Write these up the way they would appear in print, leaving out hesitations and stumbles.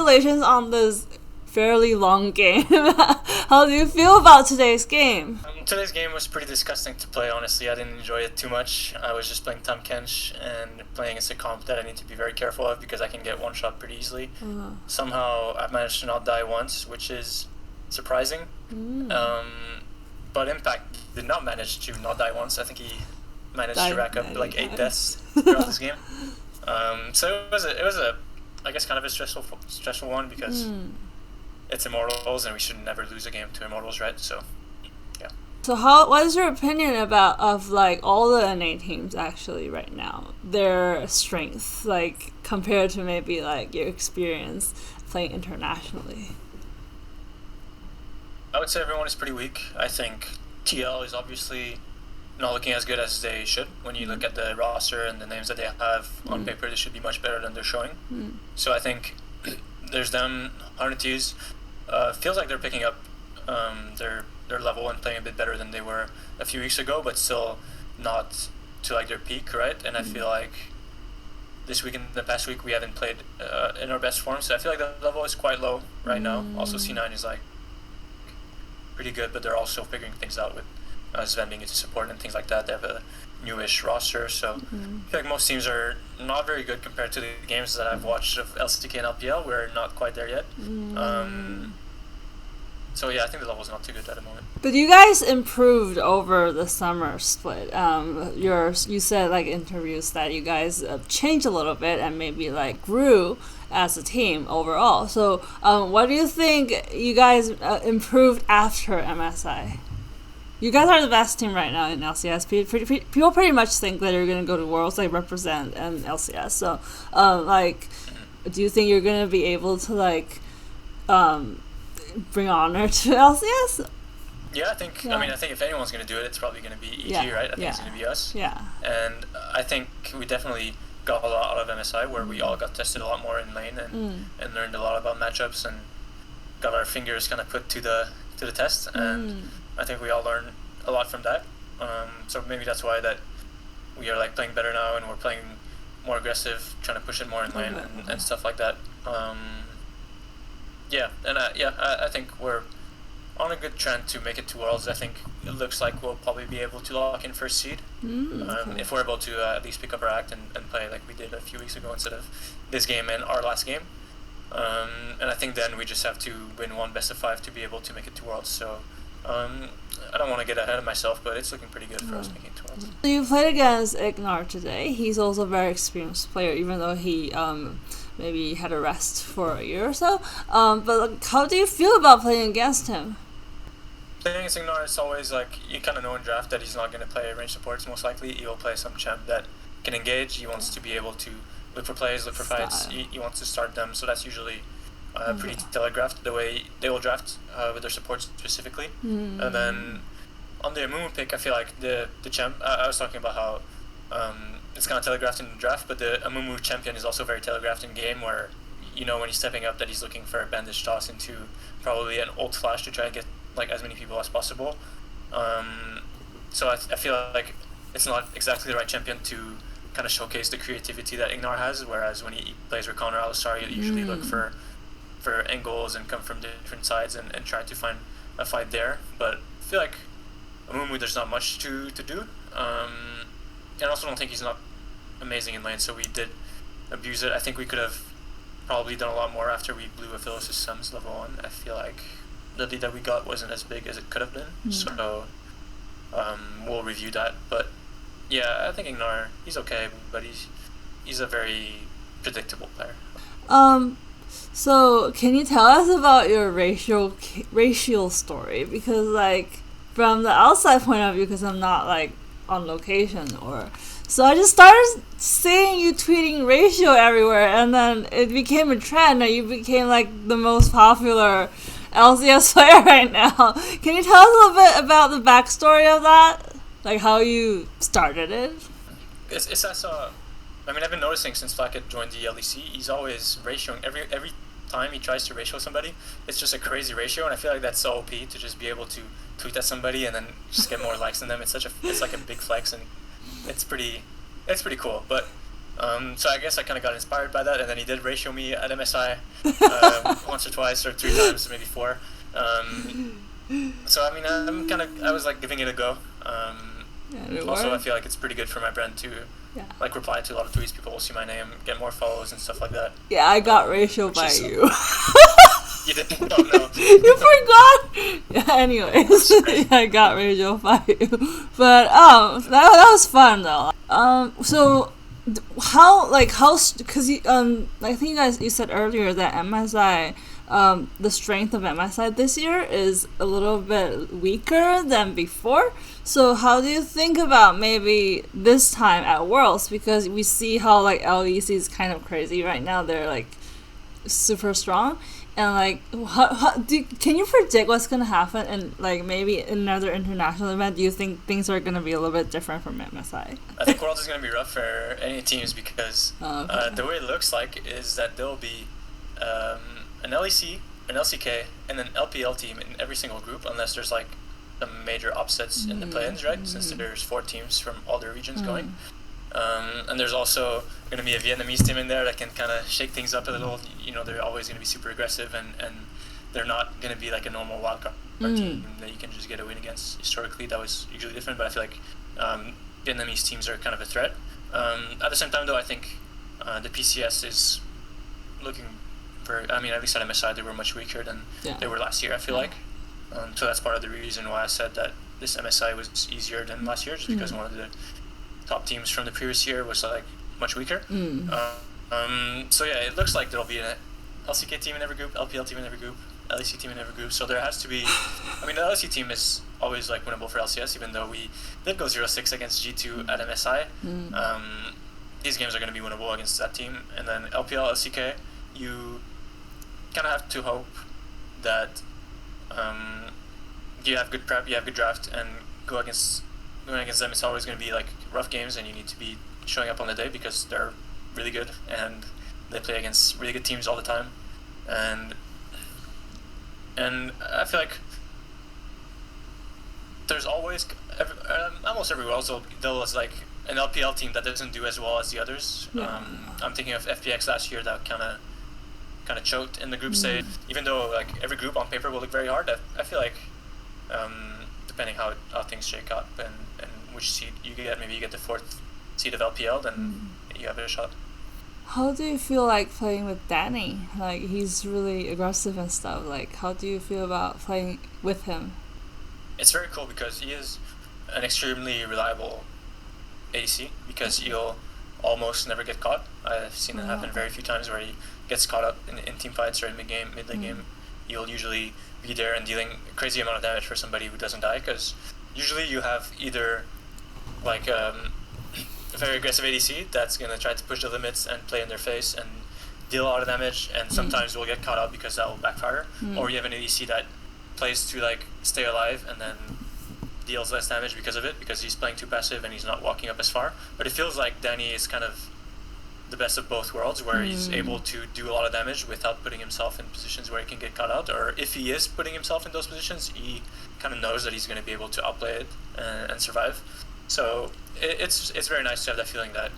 congratulations on this fairly long game. How do you feel about today's game? Today's game was pretty disgusting to play, honestly. I didn't enjoy it too much. I was just playing Tam Kench and playing against a comp that I need to be very careful of because I can get one shot pretty easily. Somehow I managed to not die once, which is surprising. But Impact did not manage to not die once. I think he managed to rack up like 8 deaths throughout this game. So it was a I guess kind of a stressful one because it's Immortals and we should never lose a game to Immortals, right? So yeah. So what is your opinion of like all the NA teams actually right now? Their strength, like compared to maybe like your experience playing internationally? I would say everyone is pretty weak. I think TL is obviously not looking as good as they should. When you look at the roster and the names that they have on paper, they should be much better than they're showing. So I think there's them. Hornets feels like they're picking up their level and playing a bit better than they were a few weeks ago, but still not to like their peak, right? And I feel like this week and the past week we haven't played in our best form, so I feel like the level is quite low right now. Also, C9 is like pretty good, but they're also figuring things out with Sven being into support and things like that. They have a newish roster, so I feel like most teams are not very good compared to the games that I've watched of LCK and LPL. We're not quite there yet. So yeah, I think the level's not too good at the moment. But you guys improved over the summer split. You said like interviews that you guys changed a little bit and maybe like grew as a team overall. So what do you think you guys improved after MSI? You guys are the best team right now in LCS. People pretty much think that you're going to go to Worlds, like represent and LCS. So do you think you're going to be able to like bring honor to LCS? Yeah, I think. Yeah. I mean, I think if anyone's going to do it, it's probably going to be EG, right? I think it's going to be us. Yeah. And I think we definitely got a lot out of MSI, where we all got tested a lot more in lane and learned a lot about matchups and got our fingers kind of put to the test. And I think we all learned a lot from that. So maybe that's why that we are like playing better now and we're playing more aggressive, trying to push it more in lane and stuff like that. I think we're on a good trend to make it to Worlds. I think it looks like we'll probably be able to lock in first seed if we're able to at least pick up our act and play like we did a few weeks ago instead of this game and our last game. And I think then we just have to win one best of 5 to be able to make it to Worlds. So I don't want to get ahead of myself, but it's looking pretty good for us making it to Worlds. You played against Ignar today. He's also a very experienced player, even though he maybe had a rest for a year or so. But how do you feel about playing against him? Playing against Ignar, it's always like you kind of know in draft that he's not going to play range supports most likely. He will play some champ that can engage. He wants to be able to look for plays, look for fights. He wants to start them, so that's usually pretty telegraphed the way they will draft with their supports specifically. And then on the Amumu pick, I feel like the champ. I was talking about how it's kind of telegraphed in the draft, but the Amumu champion is also very telegraphed in game, where you know when he's stepping up that he's looking for a bandage toss into probably an ult flash to try and get like as many people as possible. So I feel like it's not exactly the right champion to kind of showcase the creativity that Ignar has, whereas when he plays Rakan or Alistar, he'll usually look for angles and come from different sides and try to find a fight there. But I feel like Amumu, there's not much to do. And I also don't think he's not amazing in lane, so we did abuse it. I think we could have probably done a lot more after we blew a Phyllis' Suns level 1. I feel like the lead that we got wasn't as big as it could have been, so we'll review that. But yeah, I think Ignar, he's okay, but he's a very predictable player. So can you tell us about your racial story? Because like from the outside point of view, because I'm not like on location so I just started seeing you tweeting ratio everywhere, and then it became a trend and you became like the most popular LCS player right now. Can you tell us a little bit about the backstory of that? Like how you started it? It's I mean, I've been noticing since Flackett joined the LEC, he's always ratioing. Every time he tries to ratio somebody, it's just a crazy ratio, and I feel like that's so OP to just be able to tweet at somebody and then just get more likes than them. It's like a big flex, and it's pretty cool. But So I guess I kind of got inspired by that, and then he did ratio me at MSI once or twice or 3 times, maybe 4. So I mean, I was like giving it a go. Also, I feel like it's pretty good for my brand to like reply to a lot of tweets. People will see my name, get more follows and stuff like that. Yeah, I got ratioed by you. You didn't? Oh no. You forgot? Yeah, anyways. Yeah, I got ratioed by you. But that was fun though. So because I think you said earlier that MSI, the strength of MSI this year is a little bit weaker than before. So how do you think about maybe this time at Worlds, because we see how like LEC is kind of crazy right now, they're like super strong, and like can you predict what's gonna happen in like maybe another international event? Do you think things are gonna be a little bit different from MSI? I think Worlds is gonna be rough for any teams because the way it looks like is that there'll be an LEC, an LCK, and an LPL team in every single group, unless there's like some major upsets in the play-ins, right? Since there's 4 teams from all the regions going. And there's also going to be a Vietnamese team in there that can kind of shake things up a little. You know, they're always going to be super aggressive, and they're not going to be like a normal wildcard team that you can just get a win against. Historically, that was usually different, but I feel like Vietnamese teams are kind of a threat. At the same time, though, I think the PCS is looking very... I mean, at least at MSI, they were much weaker than they were last year, I feel like. So that's part of the reason why I said that this MSI was easier than last year, just because one of the top teams from the previous year was like much weaker. So yeah, it looks like there'll be an LCK team in every group, LPL team in every group, LEC team in every group. So there has to be... I mean, the LEC team is always like winnable for LCS, even though we did go 0-6 against G2 at MSI. These games are going to be winnable against that team. And then LPL, LCK, you kind of have to hope that you have good prep, you have good draft, and going against them, it's always going to be like rough games, and you need to be showing up on the day because they're really good and they play against really good teams all the time. And I feel like there's always almost every World there was like an LPL team that doesn't do as well as the others. I'm thinking of FPX last year that kind of choked in the group stage, even though like every group on paper will look very hard. I feel like depending how things shake up and which seed you get, maybe you get the 4th seed of LPL, then you have a shot. How do you feel like playing with Danny? Like, he's really aggressive and stuff. Like, how do you feel about playing with him? It's very cool because he is an extremely reliable ADC, because he'll almost never get caught. I've seen it happen very few times where he gets caught up in team fights or in mid-lane game. You'll usually be there and dealing a crazy amount of damage for somebody who doesn't die, because usually you have either like a very aggressive ADC that's going to try to push the limits and play in their face and deal a lot of damage, and sometimes we'll get caught out because that will backfire, or you have an ADC that plays to like stay alive and then deals less damage because of it, because he's playing too passive and he's not walking up as far. But it feels like Danny is kind of the best of both worlds, where he's able to do a lot of damage without putting himself in positions where he can get caught out, or if he is putting himself in those positions, he kind of knows that he's going to be able to outplay it and survive. So it's very nice to have that feeling that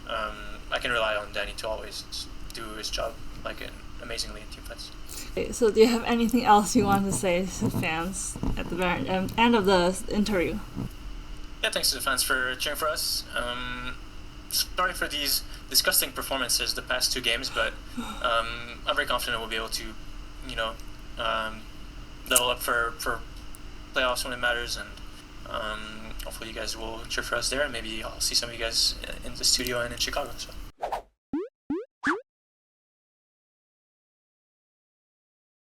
I can rely on Danny to always do his job like amazingly in team fights. Okay, so do you have anything else you want to say to fans at the very end of the interview? Yeah, thanks to the fans for cheering for us. Sorry for these disgusting performances the past 2 games, but I'm very confident we'll be able to, level up for playoffs when it matters, and hopefully you guys will cheer for us there, and maybe I'll see some of you guys in the studio and in Chicago. So.